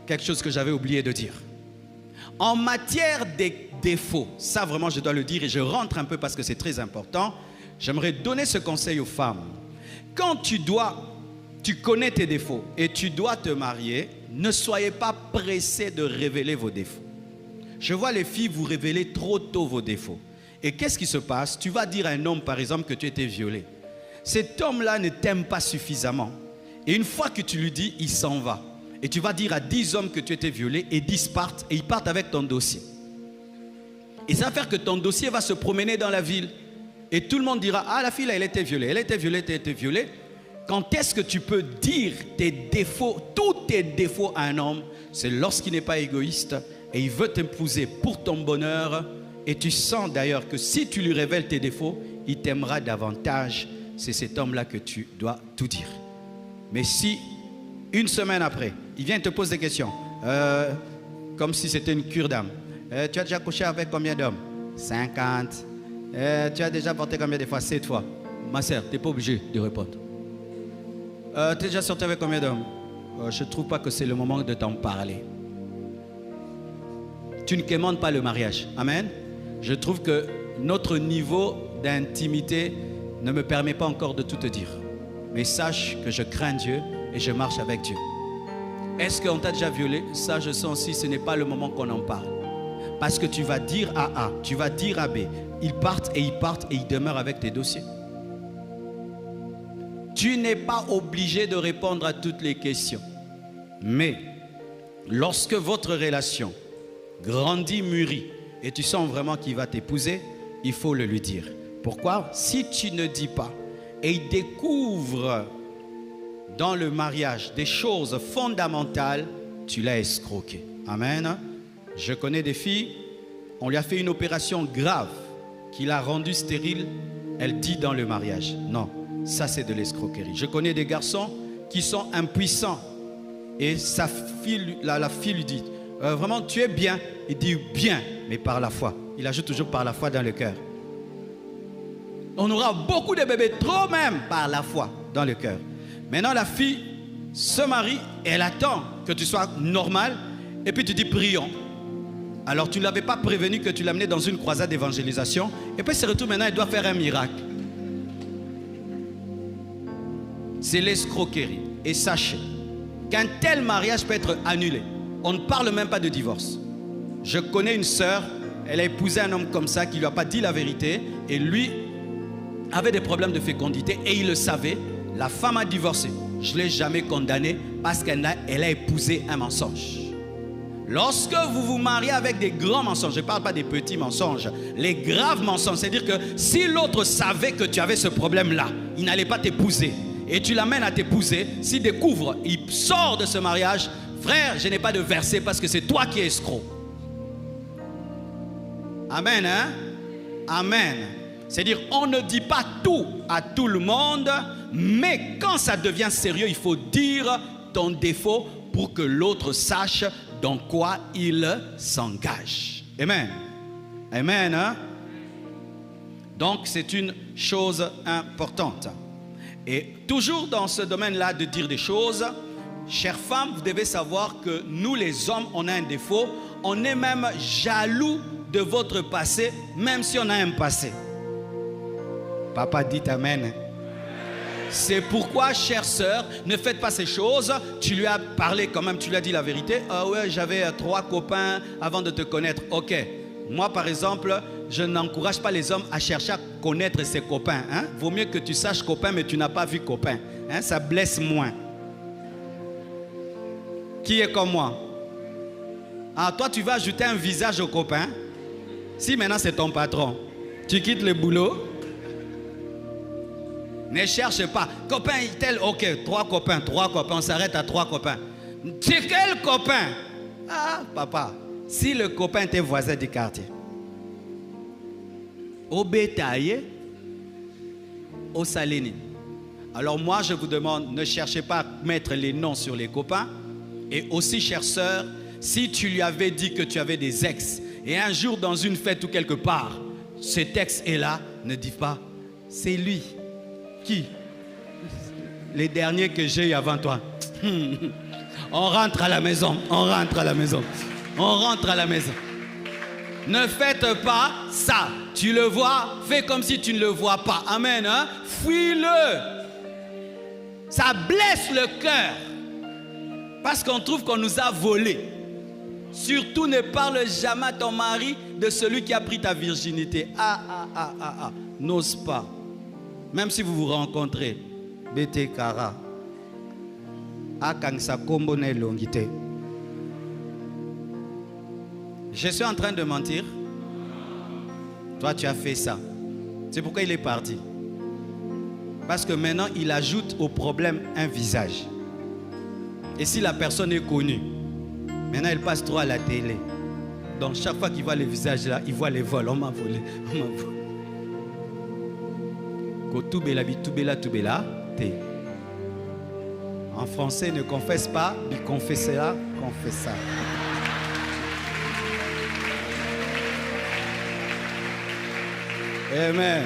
Quelque chose que j'avais oublié de dire. En matière des défauts, ça vraiment je dois le dire et je rentre un peu parce que c'est très important. J'aimerais donner ce conseil aux femmes. Quand tu connais tes défauts et tu dois te marier, ne soyez pas pressés de révéler vos défauts. Je vois les filles vous révéler trop tôt vos défauts. Et qu'est-ce qui se passe? Tu vas dire à un homme par exemple que tu as été violé. Cet homme-là ne t'aime pas suffisamment. Et une fois que tu lui dis, il s'en va. Et tu vas dire à 10 hommes que tu as été violé et 10 partent et ils partent avec ton dossier. Et ça va faire que ton dossier va se promener dans la ville. Et tout le monde dira, ah la fille là, elle a été violée, elle a été violée, elle a été violée. Quand est-ce que tu peux dire tes défauts, tous tes défauts à un homme? C'est lorsqu'il n'est pas égoïste et il veut t'épouser pour ton bonheur. Et tu sens d'ailleurs que si tu lui révèles tes défauts, il t'aimera davantage. C'est cet homme-là que tu dois tout dire. Mais si, une semaine après, il vient et te pose des questions, comme si c'était une cure d'âme. Tu as déjà couché avec combien d'hommes? 50. Tu as déjà porté combien de fois? 7 fois. Ma sœur, tu n'es pas obligé de répondre. Tu as déjà sorti avec combien d'hommes? Je ne trouve pas que c'est le moment de t'en parler. Tu ne quémandes pas le mariage. Amen. Je trouve que notre niveau d'intimité ne me permet pas encore de tout te dire. Mais sache que je crains Dieu et je marche avec Dieu. Est-ce qu'on t'a déjà violé? Ça, je sens aussi, ce n'est pas le moment qu'on en parle. Parce que tu vas dire à A, tu vas dire à B. Ils partent et ils demeurent avec tes dossiers. Tu n'es pas obligé de répondre à toutes les questions. Mais lorsque votre relation grandit, mûrit, et tu sens vraiment qu'il va t'épouser, il faut le lui dire. Pourquoi? Si tu ne dis pas, et il découvre dans le mariage des choses fondamentales, tu l'as escroqué. Amen. Je connais des filles, on lui a fait une opération grave qui l'a rendue stérile, elle dit dans le mariage. Non, ça c'est de l'escroquerie. Je connais des garçons qui sont impuissants et sa fille, la fille lui dit, vraiment tu es bien. Il dit bien, mais par la foi. Il ajoute toujours par la foi dans le cœur. On aura beaucoup de bébés, trop même par la foi dans le cœur. Maintenant la fille se marie, elle attend que tu sois normal et puis tu dis prions. Alors tu ne l'avais pas prévenu que tu l'amenais dans une croisade d'évangélisation et puis elle se retrouve maintenant, elle doit faire un miracle. C'est l'escroquerie. Et sachez qu'un tel mariage peut être annulé. On ne parle même pas de divorce. Je connais une sœur, elle a épousé un homme comme ça qui ne lui a pas dit la vérité et lui avait des problèmes de fécondité et il le savait. La femme a divorcé. Je ne l'ai jamais condamnée parce qu'elle a épousé un mensonge. Lorsque vous vous mariez avec des grands mensonges, je ne parle pas des petits mensonges, les graves mensonges, c'est-à-dire que si l'autre savait que tu avais ce problème-là, il n'allait pas t'épouser. Et tu l'amènes à t'épouser, s'il découvre, il sort de ce mariage, frère, je n'ai pas de verset parce que c'est toi qui es escroc. Amen, hein? Amen. C'est-à-dire, on ne dit pas tout à tout le monde, mais quand ça devient sérieux, il faut dire ton défaut pour que l'autre sache dans quoi il s'engage. Amen. Amen, hein? Donc, c'est une chose importante. Et toujours dans ce domaine-là de dire des choses, chères femmes, vous devez savoir que nous les hommes, on a un défaut. On est même jaloux de votre passé, même si on a un passé. Papa dit amen. C'est pourquoi, chère sœur, ne faites pas ces choses. Tu lui as parlé quand même, tu lui as dit la vérité. Ah ouais, j'avais 3 copains avant de te connaître. Ok. Moi, par exemple, je n'encourage pas les hommes à chercher à connaître ses copains. Hein? Vaut mieux que tu saches copain, mais tu n'as pas vu copain. Hein? Ça blesse moins. Qui est comme moi? Ah, toi, tu vas ajouter un visage au copain. Si maintenant c'est ton patron, tu quittes le boulot. Ne cherche pas. Copain tel, ok, 3 copains, on s'arrête à 3 copains. C'est quel copain? Ah, papa, si le copain était voisin du quartier, au bétail, au Saléni. Alors moi, je vous demande, ne cherchez pas à mettre les noms sur les copains. Et aussi, chère sœur, si tu lui avais dit que tu avais des ex, et un jour dans une fête ou quelque part, cet ex est là, ne dis pas, c'est lui. Qui? Les derniers que j'ai eu avant toi. On rentre à la maison. On rentre à la maison. On rentre à la maison. Ne faites pas ça. Tu le vois, fais comme si tu ne le vois pas. Amen. Hein? Fuis-le. Ça blesse le cœur. Parce qu'on trouve qu'on nous a volé. Surtout ne parle jamais à ton mari de celui qui a pris ta virginité. N'ose pas. Même si vous vous rencontrez. Bete Kara. Akangsa Kombone Longite. Je suis en train de mentir. Toi, tu as fait ça. C'est pourquoi il est parti. Parce que maintenant, il ajoute au problème un visage. Et si la personne est connue, maintenant, elle passe trop à la télé. Donc, chaque fois qu'il voit les visages là, il voit les vols. On m'a volé. On m'a volé. En français, ne confesse pas, il confessera, confessa. Amen.